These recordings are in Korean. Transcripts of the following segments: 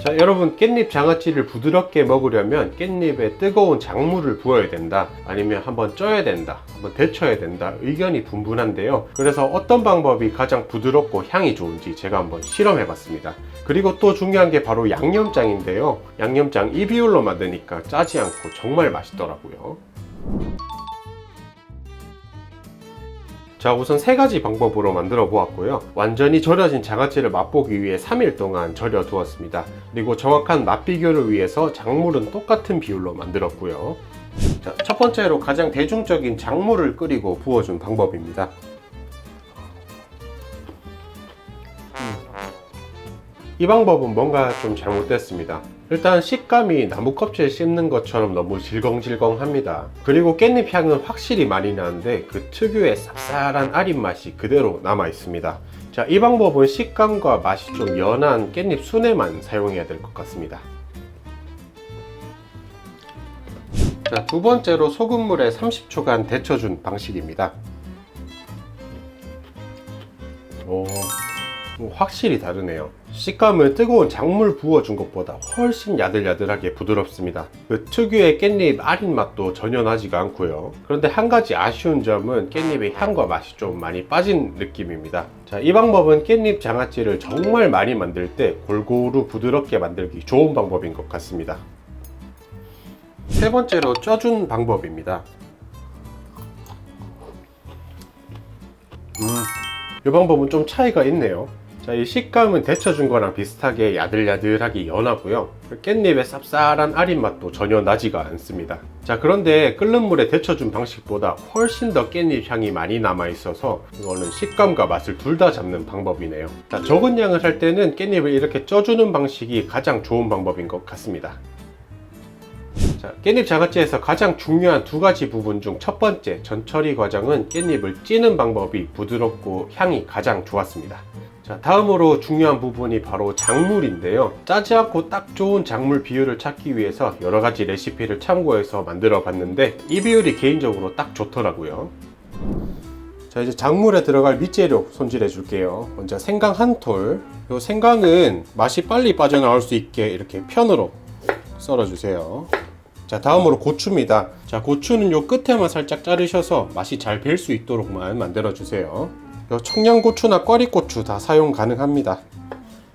자, 여러분, 깻잎 장아찌를 부드럽게 먹으려면 깻잎에 뜨거운 작물을 부어야 된다, 아니면 한번 쪄야 된다, 한번 데쳐야 된다, 의견이 분분한데요. 그래서 어떤 방법이 가장 부드럽고 향이 좋은지 제가 한번 실험해 봤습니다. 그리고 또 중요한 게 바로 양념장인데요. 양념장 이 비율로 만드니까 짜지 않고 정말 맛있더라고요. 자, 우선 세 가지 방법으로 만들어 보았고요. 완전히 절여진 장아찌를 맛보기 위해 3일 동안 절여 두었습니다. 그리고 정확한 맛 비교를 위해서 작물은 똑같은 비율로 만들었고요. 자, 첫 번째로 가장 대중적인 작물을 끓이고 부어준 방법입니다. 이 방법은 뭔가 좀 잘못됐습니다. 일단 식감이 나무 껍질 씹는 것처럼 너무 질겅질겅합니다. 그리고 깻잎 향은 확실히 많이 나는데 그 특유의 쌉쌀한 아린 맛이 그대로 남아 있습니다. 자, 이 방법은 식감과 맛이 좀 연한 깻잎 순에만 사용해야 될 것 같습니다. 자, 두 번째로 소금물에 30초간 데쳐준 방식입니다. 확실히 다르네요. 식감은 뜨거운 작물 부어준 것보다 훨씬 야들야들하게 부드럽습니다. 그 특유의 깻잎 아린 맛도 전혀 나지가 않고요. 그런데 한 가지 아쉬운 점은 깻잎의 향과 맛이 좀 많이 빠진 느낌입니다. 자, 이 방법은 깻잎 장아찌를 정말 많이 만들 때 골고루 부드럽게 만들기 좋은 방법인 것 같습니다. 세 번째로 쪄준 방법입니다. 이 방법은 좀 차이가 있네요. 자, 이 식감은 데쳐준 거랑 비슷하게 야들야들하게 연하고요. 깻잎의 쌉쌀한 아린 맛도 전혀 나지가 않습니다. 자, 그런데 끓는 물에 데쳐준 방식보다 훨씬 더 깻잎 향이 많이 남아 있어서 이거는 식감과 맛을 둘 다 잡는 방법이네요. 자, 적은 양을 할 때는 깻잎을 이렇게 쪄주는 방식이 가장 좋은 방법인 것 같습니다. 자, 깻잎 장아찌에서 가장 중요한 두 가지 부분 중 첫 번째 전처리 과정은 깻잎을 찌는 방법이 부드럽고 향이 가장 좋았습니다. 자, 다음으로 중요한 부분이 바로 작물인데요. 짜지 않고 딱 좋은 작물 비율을 찾기 위해서 여러 가지 레시피를 참고해서 만들어 봤는데 이 비율이 개인적으로 딱 좋더라고요. 자, 이제 작물에 들어갈 밑재료 손질해 줄게요. 먼저 생강 한 톨. 이 생강은 맛이 빨리 빠져나올 수 있게 이렇게 편으로 썰어 주세요. 자, 다음으로 고추입니다. 자, 고추는 요 끝에만 살짝 자르셔서 맛이 잘 벨 수 있도록만 만들어 주세요. 청양고추나 꽈리고추 다 사용 가능합니다.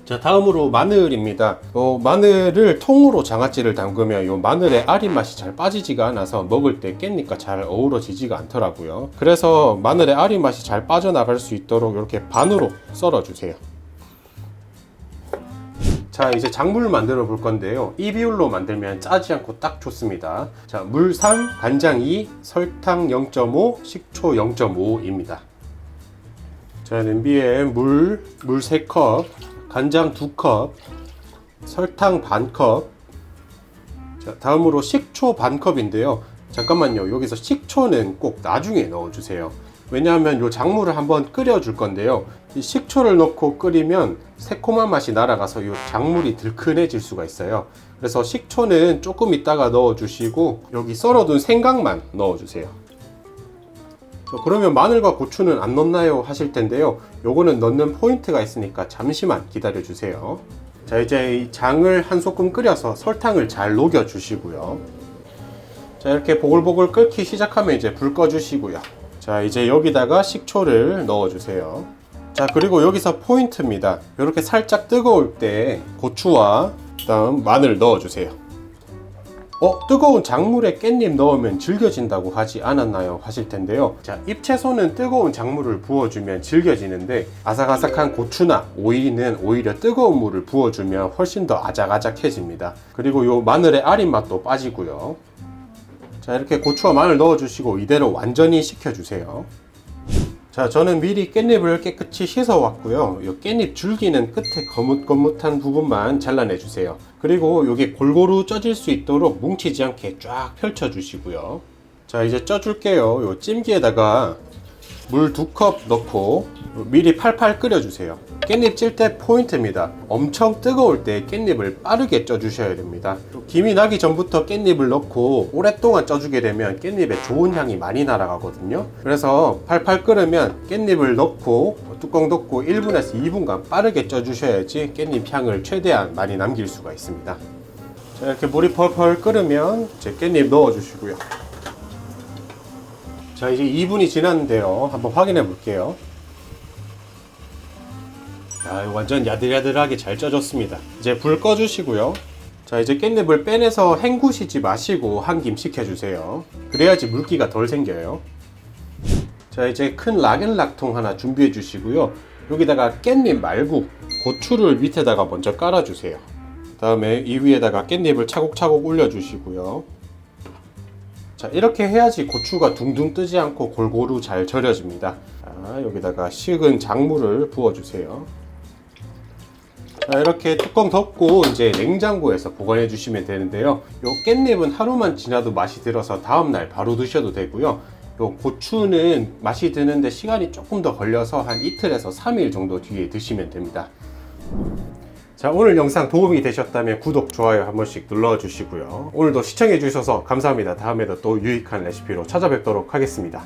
자, 다음으로 마늘입니다. 마늘을 통으로 장아찌를 담그면 요 마늘의 아린 맛이 잘 빠지지가 않아서 먹을 때 깻잎과 잘 어우러지지가 않더라고요. 그래서 마늘의 아린 맛이 잘 빠져나갈 수 있도록 이렇게 반으로 썰어 주세요. 자, 이제 작물을 만들어 볼 건데요. 이 비율로 만들면 짜지 않고 딱 좋습니다. 자, 물 3, 간장 2, 설탕 0.5, 식초 0.5입니다. 자, 냄비에 물 3컵, 간장 2컵, 설탕 반컵. 자, 다음으로 식초 반컵인데요. 잠깐만요. 여기서 식초는 꼭 나중에 넣어주세요. 왜냐하면 이 작물을 한번 끓여줄 건데요. 이 식초를 넣고 끓이면 새콤한 맛이 날아가서 이 작물이 들큰해질 수가 있어요. 그래서 식초는 조금 있다가 넣어주시고 여기 썰어둔 생강만 넣어주세요. 그러면 마늘과 고추는 안 넣나요? 하실 텐데요. 요거는 넣는 포인트가 있으니까 잠시만 기다려 주세요. 자, 이제 이 장을 한 소끔 끓여서 설탕을 잘 녹여 주시고요. 자, 이렇게 보글보글 끓기 시작하면 이제 불 꺼 주시고요. 자, 이제 여기다가 식초를 넣어 주세요. 자, 그리고 여기서 포인트입니다. 이렇게 살짝 뜨거울 때 고추와 그다음 마늘 넣어 주세요. 뜨거운 작물에 깻잎 넣으면 질겨진다고 하지 않았나요? 하실 텐데요. 자, 잎채소는 뜨거운 작물을 부어주면 질겨지는데 아삭아삭한 고추나 오이는 오히려 뜨거운 물을 부어주면 훨씬 더 아작아작해집니다. 그리고 요 마늘의 아린 맛도 빠지고요. 자, 이렇게 고추와 마늘 넣어주시고 이대로 완전히 식혀주세요. 자, 저는 미리 깻잎을 깨끗이 씻어 왔고요. 이 깻잎 줄기는 끝에 거뭇거뭇한 부분만 잘라내 주세요. 그리고 이게 골고루 쪄질 수 있도록 뭉치지 않게 쫙 펼쳐 주시고요. 자, 이제 쪄 줄게요. 이 찜기에다가 물 2컵 넣고 미리 팔팔 끓여주세요. 깻잎 찔 때 포인트입니다. 엄청 뜨거울 때 깻잎을 빠르게 쪄주셔야 됩니다. 김이 나기 전부터 깻잎을 넣고 오랫동안 쪄주게 되면 깻잎에 좋은 향이 많이 날아가거든요. 그래서 팔팔 끓으면 깻잎을 넣고 뚜껑 덮고 1분에서 2분간 빠르게 쪄주셔야지 깻잎 향을 최대한 많이 남길 수가 있습니다. 자, 이렇게 물이 펄펄 끓으면 이제 깻잎 넣어주시고요. 자, 이제 2분이 지났는데요. 한번 확인해 볼게요. 자, 완전 야들야들하게 잘 쪄졌습니다. 이제 불 꺼주시고요. 자, 이제 깻잎을 빼내서 헹구시지 마시고 한 김 식혀주세요. 그래야지 물기가 덜 생겨요. 자, 이제 큰 락앤락통 하나 준비해 주시고요. 여기다가 깻잎 말고 고추를 밑에다가 먼저 깔아주세요. 다음에 이 위에다가 깻잎을 차곡차곡 올려주시고요. 자, 이렇게 해야지 고추가 둥둥 뜨지 않고 골고루 잘 절여집니다. 자, 여기다가 식은 작물을 부어주세요. 자, 이렇게 뚜껑 덮고 이제 냉장고에서 보관해 주시면 되는데요. 요 깻잎은 하루만 지나도 맛이 들어서 다음날 바로 드셔도 되고요. 요 고추는 맛이 드는데 시간이 조금 더 걸려서 한 이틀에서 3일 정도 뒤에 드시면 됩니다. 자, 오늘 영상 도움이 되셨다면 구독, 좋아요 한 번씩 눌러주시고요. 오늘도 시청해 주셔서 감사합니다. 다음에도 또 유익한 레시피로 찾아뵙도록 하겠습니다.